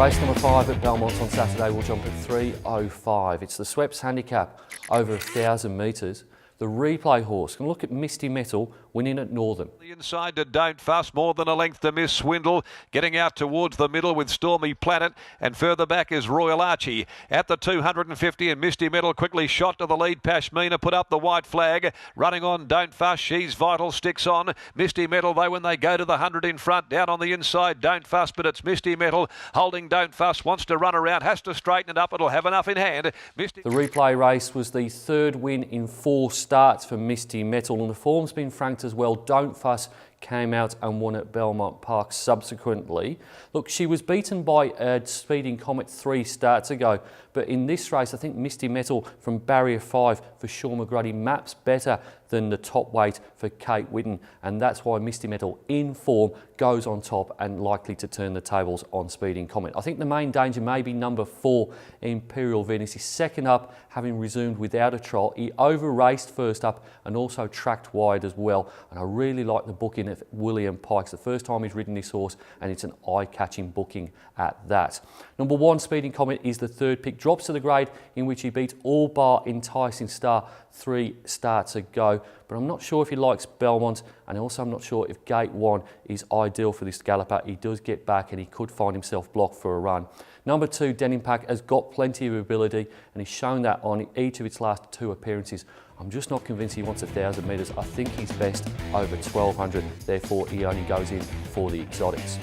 Race number 5 at Belmont on Saturday will jump at 3:05. It's the Sweps handicap over 1,000 metres. The replay horse can look at Misty Metal winning at Northern. The inside to Don't Fuss, more than a length to Miss Swindle. Getting out towards the middle with Stormy Planet, and further back is Royal Archie. At the 250 and Misty Metal quickly shot to the lead. Pashmina put up the white flag. Running on Don't Fuss, she's vital, sticks on. Misty Metal though when they go to the 100 in front. Down on the inside Don't Fuss, but it's Misty Metal holding Don't Fuss. Wants to run around, has to straighten it up. It'll have enough in hand. The replay race was the third win in 4 starts for Misty Metal, and the form's been franked as well. Don't Fuss came out and won at Belmont Park subsequently. Look, she was beaten by Speeding Comet 3 starts ago, but in this race I think Misty Metal from barrier 5 for Sean McGrady maps better than the top weight for Kate Whitten, and that's why Misty Metal in form goes on top and likely to turn the tables on Speeding Comet. I think the main danger may be number 4, Imperial Venus. He's second up, having resumed without a trial. He over-raced first up and also tracked wide as well, and I really like the booking of William Pikes. The first time he's ridden this horse, and it's an eye-catching booking at that. Number 1, Speeding Comet, is the third pick. Drops to the grade in which he beat all bar Enticing Star 3 starts ago, but I'm not sure if he likes Belmont, and also I'm not sure if Gate 1 is ideal for this galloper. He does get back and he could find himself blocked for a run. Number 2, Denim Pack, has got plenty of ability and he's shown that on each of its last 2 appearances. I'm just not convinced he wants 1,000 metres. I think he's best over 1,200, therefore he only goes in for the exotics.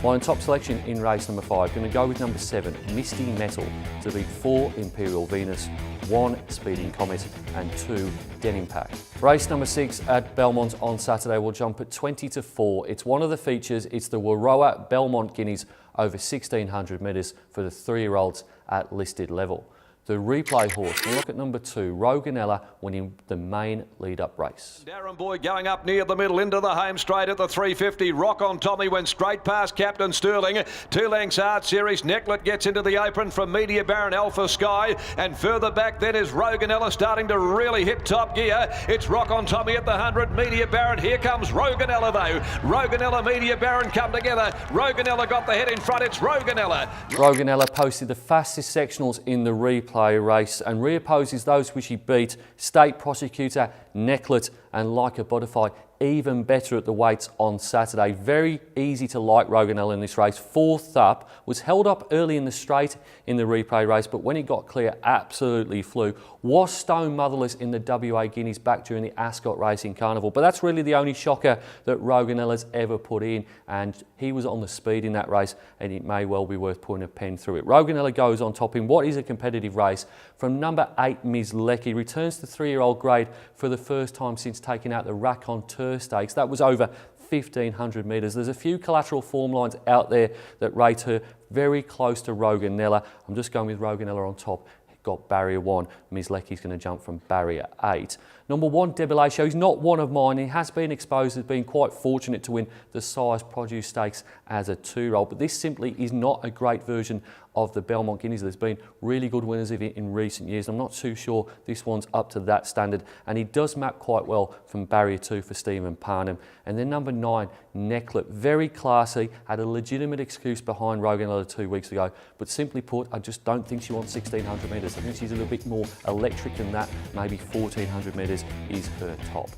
My top selection in race number 5, going to go with number 7, Misty Metal, to beat 4, Imperial Venus, 1, Speeding Comet and 2, Denim Pack. Race number 6 at Belmont on Saturday will jump at 20-4. It's one of the features. It's the Warroa Belmont Guineas over 1,600 metres for the 3-year-olds at listed level. The replay horse, we'll look at number 2, Roganella, winning the main lead-up race. Darren Boy going up near the middle into the home straight at the 350. Rock on Tommy went straight past Captain Sterling. 2 lengths Art Series. Necklet gets into the apron from Media Baron Alpha Sky. And further back then is Roganella starting to really hit top gear. It's Rock on Tommy at the 100. Media Baron. Here comes Roganella though. Roganella, Media Baron come together. Roganella got the head in front. It's Roganella. Roganella posted the fastest sectionals in the replay race and reopposes those which he beat, State Prosecutor, Necklet and Like a Butterfly, even better at the weights on Saturday. Very easy to like Roganella in this race. 4th up, was held up early in the straight in the replay race, but when he got clear, absolutely flew. Was stone motherless in the WA Guineas back during the Ascot Racing Carnival, but that's really the only shocker that Roganella's ever put in, and he was on the speed in that race, and it may well be worth putting a pen through it. Roganella goes on top in what is a competitive race from number 8, Ms. Lecky, returns to 3-year-old grade for the first time since taking out the Raconteur Stakes. That was over 1,500 metres. There's a few collateral form lines out there that rate her very close to Roganella. I'm just going with Roganella on top. Got barrier 1. Ms. Lecky's going to jump from barrier 8. Number 1, Debilatio, he's not one of mine. He has been exposed as being quite fortunate to win the Size Produce Stakes as a 2-year-old, but this simply is not a great version of the Belmont Guineas. There's been really good winners of it in recent years. I'm not too sure this one's up to that standard, and he does map quite well from barrier 2 for Stephen Parnham. And then number 9, Necklet, very classy, had a legitimate excuse behind Roganella 2 weeks ago, but simply put, I just don't think she wants 1,600 metres. I think she's a little bit more electric than that. Maybe 1,400 metres is her top.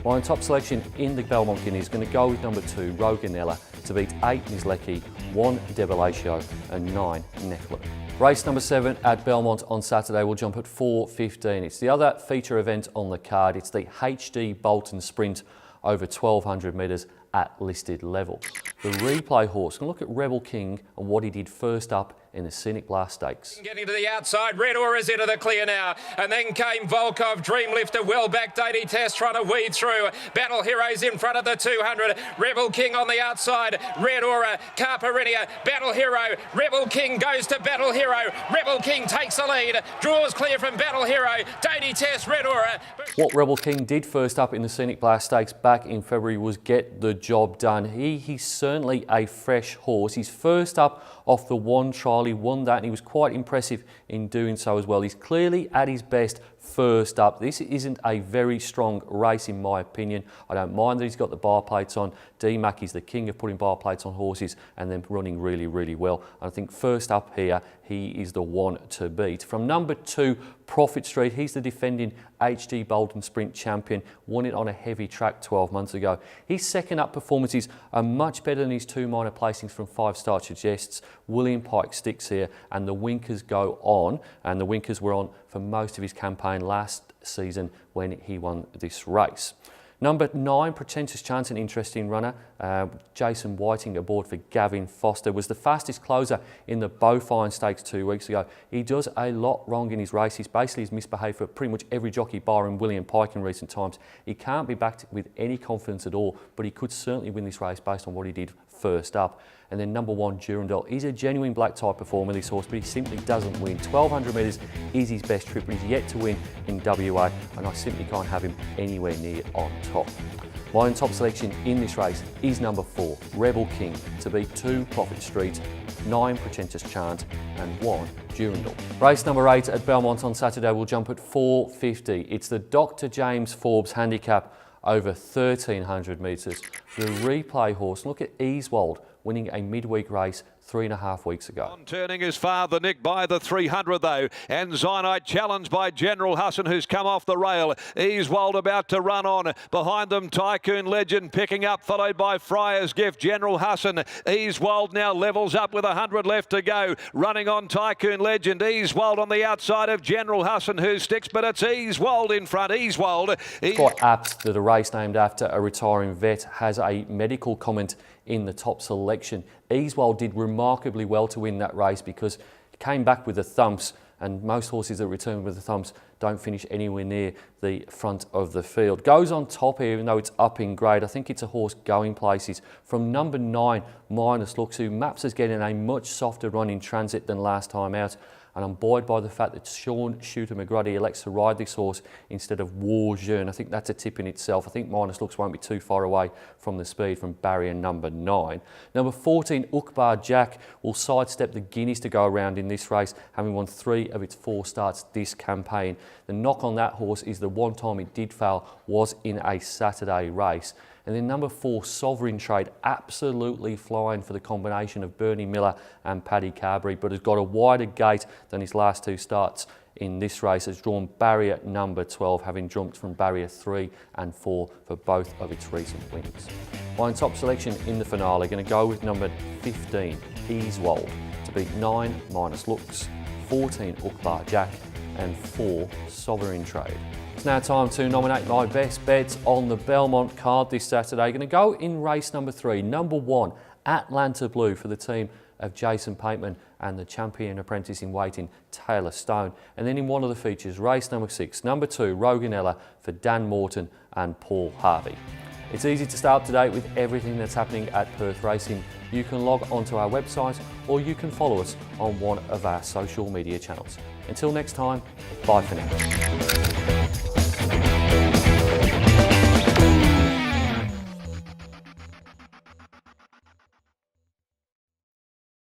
My top selection in the Belmont Guineas is going to go with number 2, Roganella, to beat 8, Ms. Lecky, 1, Debilatio and 9, Necklet. Race number 7 at Belmont on Saturday will jump at 4:15. It's the other feature event on the card. It's the HD Bolton Sprint over 1,200 metres at listed level. The replay horse can look at Rebel King and what he did first up in the Scenic Blast Stakes. Getting to the outside, Red Aura's into the clear now, and then came Volkov, Dreamlifter, well back, Daily Test trying to weed through. Battle Heroes in front of the 200, Rebel King on the outside, Red Aura, Carparinia, Battle Hero, Rebel King goes to Battle Hero, Rebel King takes the lead, draws clear from Battle Hero, Daily Test, Red Aura. What Rebel King did first up in the Scenic Blast Stakes back in February was get the job done. He's certainly a fresh horse. He's first up off the one trial. He won that and he was quite impressive in doing so as well. He's clearly at his best first up. This isn't a very strong race in my opinion. I don't mind that he's got the bar plates on. D-Mac is the king of putting bar plates on horses and then running really, really well. And I think first up here, he is the one to beat. From number 2, Profit Street, he's the defending HD Bolton Sprint champion, won it on a heavy track 12 months ago. His second up performances are much better than his 2 minor placings from 5 Star Suggests. William Pike sticks here and the winkers go on, and the winkers were on for most of his campaign last season when he won this race. Number 9, Pretentious Chance, an interesting runner. Jason Whiting aboard for Gavin Foster, was the fastest closer in the Beaufine Stakes 2 weeks ago. He does a lot wrong in his race. He's basically misbehaved for pretty much every jockey barring William Pike in recent times. He can't be backed with any confidence at all, but he could certainly win this race based on what he did first up. And then number 1, Durandal. He's a genuine black type performer, this horse, but he simply doesn't win. 1200 metres is his best trip, but he's yet to win in WA, and I simply can't have him anywhere near on top. My top selection in this race is number 4, Rebel King, to beat 2, Profit Street, 9, Pretentious Chant, and 1, Durandal. Race number 8 at Belmont on Saturday will jump at 4:50. It's the Dr. James Forbes handicap over 1300 metres. The replay horse, look at Easwold, winning a midweek race 3.5 weeks ago. On turning his father Nick by the 300 though, and Zynite challenged by General Husson, who's come off the rail. Easwold about to run on. Behind them Tycoon Legend picking up, followed by Friar's Gift. General Husson. Easwold now levels up with 100 left to go. Running on Tycoon Legend. Easwold on the outside of General Husson, who sticks, but it's Easwold in front. Easwold. It's quite apt that a race named after a retiring vet has a medical comment in the top selection. Easwold did remarkably well to win that race because he came back with the thumps, and most horses that return with the thumps don't finish anywhere near the front of the field. Goes on top here, even though it's up in grade. I think it's a horse going places. From number 9, Minus Looks, who maps as getting a much softer run in transit than last time out. And I'm buoyed by the fact that Sean Shooter McGruddy elects to ride this horse instead of War Jeune. I think that's a tip in itself. I think Minus Looks won't be too far away from the speed from barrier number 9. Number 14, Ukbar Jack, will sidestep the Guineas to go around in this race, having won 3 of its 4 starts this campaign. The knock on that horse is the one time it did fail was in a Saturday race. And then number 4, Sovereign Trade, absolutely flying for the combination of Bernie Miller and Paddy Carberry, but has got a wider gate than his last 2 starts in this race. Has drawn barrier number 12, having jumped from barrier 3 and 4 for both of its recent wins. My top selection in the finale, going to go with number 15, Easwold, to beat 9, Minus Looks, 14, Ukbar Jack, and 4, Sovereign Trade. It's now time to nominate my best bets on the Belmont card this Saturday. Going to go in race number 3, number 1, Atlanta Blue, for the team of Jason Pateman and the champion apprentice in waiting, Taylor Stone. And then in one of the features, race number 6, number 2, Roganella, for Dan Morton and Paul Harvey. It's easy to stay up to date with everything that's happening at Perth Racing. You can log onto our website or you can follow us on one of our social media channels. Until next time, bye for now.